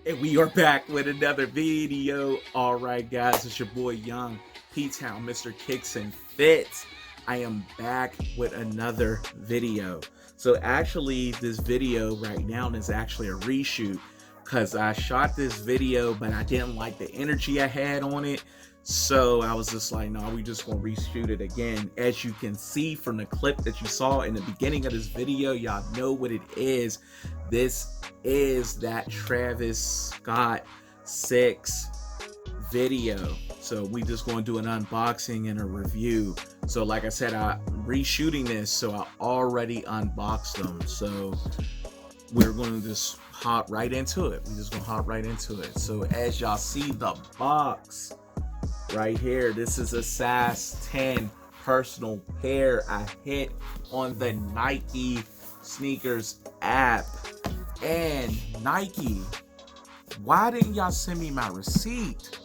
And we are back with another video. All right, guys, it's your boy Young P-Town, Mr. Kicks and Fits. I am back with another video. So actually, this video right now is actually a reshoot because I shot this video, but I didn't like the energy I had on it. So I was just like, no, we just gonna reshoot it again. As you can see from the clip that you saw in the beginning of this video, y'all know what it is. This is that Travis Scott 6 video. So we just gonna do an unboxing and a review. So like I said, I'm reshooting this, so I already unboxed them. So we're gonna just hop right into it. We're just gonna hop right into it. So as y'all see the box right here, this is a size 10 personal pair I hit on the Nike sneakers app. And Nike, why didn't y'all send me my receipt?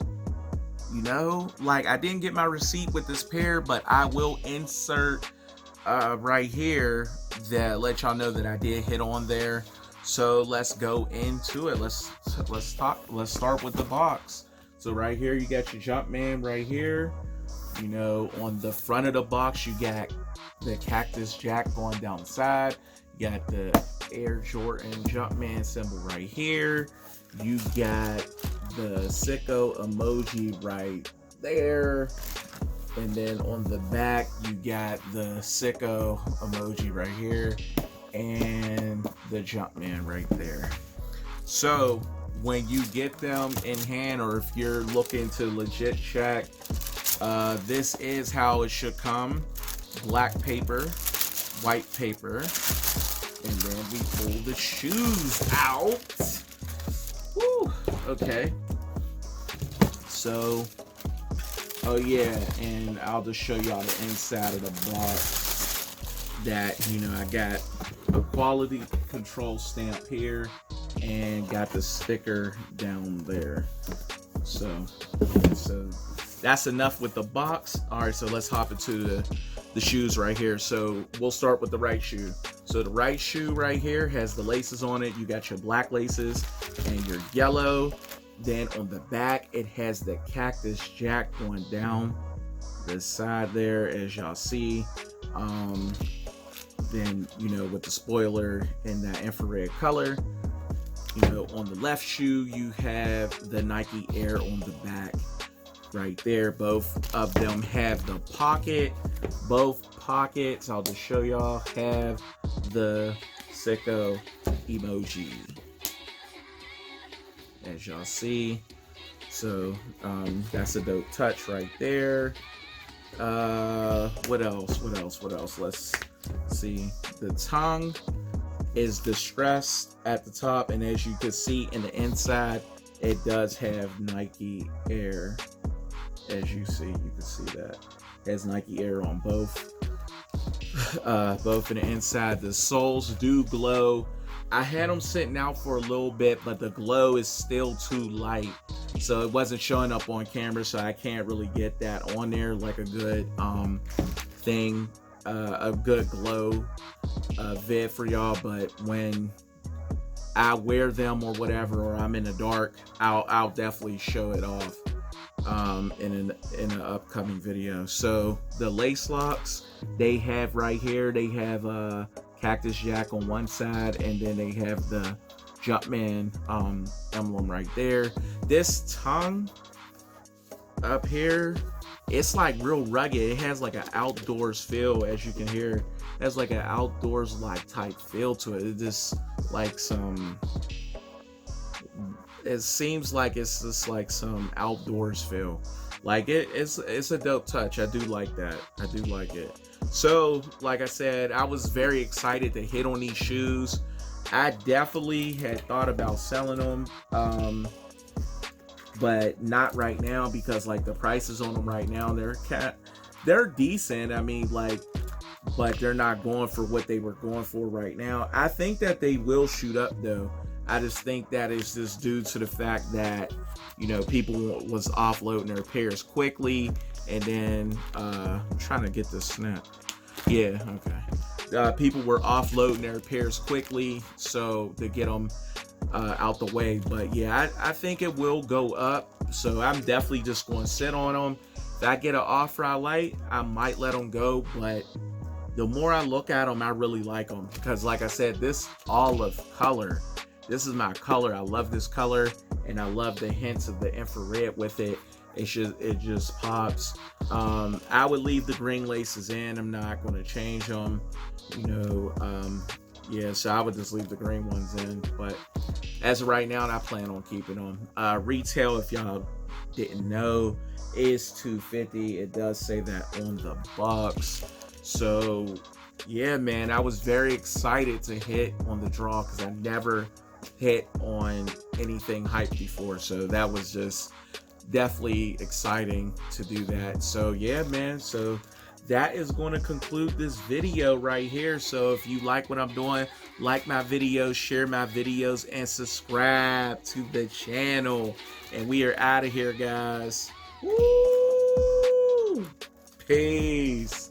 You know, like I didn't get my receipt with this pair, but I will insert right here that let y'all know that I did hit on there. So let's go into it. Let's start with the box. So right here you got your Jumpman right here. You know, on the front of the box you got the Cactus Jack going down the side. You got the Air Jordan Jumpman symbol right here. You got the sicko emoji right there. And then on the back you got the sicko emoji right here and the Jumpman right there. So when you get them in hand, or if you're looking to legit check, this is how it should come. Black paper, white paper, and then we pull the shoes out. Woo, okay. So, oh yeah, and I'll just show y'all the inside of the box. That, you know, I got a quality control stamp here and got the sticker down there. So that's enough with the box. All right, so let's hop into the shoes right here. So we'll start with the right shoe. So the right shoe right here has the laces on it. You got your black laces and your yellow. Then on the back, it has the Cactus Jack going down the side there, as y'all see. Then, you know, with the spoiler in that infrared color. You know, on the left shoe, you have the Nike Air on the back right there. Both of them have the pocket. Both pockets, I'll just show y'all, have the sicko emoji, as y'all see. So that's a dope touch right there. What else? Let's see. The tongue is distressed at the top, and as you can see in the inside, it does have Nike Air. As you can see that it has Nike Air on both in the inside. The soles do glow. I had them sitting out for a little bit, but the glow is still too light, so it wasn't showing up on camera, so I can't really get that on there like a good thing, a good glow vid for y'all. But when I wear them or whatever, or I'm in the dark, I'll definitely show it off in an upcoming video. So the lace locks they have right here, they have Cactus Jack on one side, and then they have the Jumpman emblem right there. This tongue up here, it's like real rugged. It has like an outdoors feel, as you can hear. It has like an outdoors like type feel to it. It just like it seems like it's just like some outdoors feel. Like it's a dope touch. I do like that. I do like it. So like I said, I was very excited to hit on these shoes. I definitely had thought about selling them, but not right now, because like the prices on them right now, they're decent. I mean, like, but they're not going for what they were going for right now. I think that they will shoot up though. I just think that is just due to the fact that, you know, people was offloading their pairs quickly, and then I'm trying to get this snap. Yeah, okay. People were offloading their pairs quickly, so to get them out the way. But yeah, I think it will go up, so I'm definitely just going to sit on them. If I get an offer I like, I might let them go, but the more I look at them, I really like them, because like I said, this olive color, this is my color. I love this color, and I love the hints of the infrared with it. It just pops. I would leave the green laces in. I'm not going to change them, you know. Yeah, so I would just leave the green ones in, but as of right now, I plan on keeping them. Retail, if y'all didn't know, is $250. It does say that on the box. So yeah, man, I was very excited to hit on the draw, because I never hit on anything hype before, so that was just definitely exciting to do that. So yeah, man, so that is going to conclude this video right here. So if you like what I'm doing, like my videos, share my videos, and subscribe to the channel. And we are out of here, guys. Woo! Peace.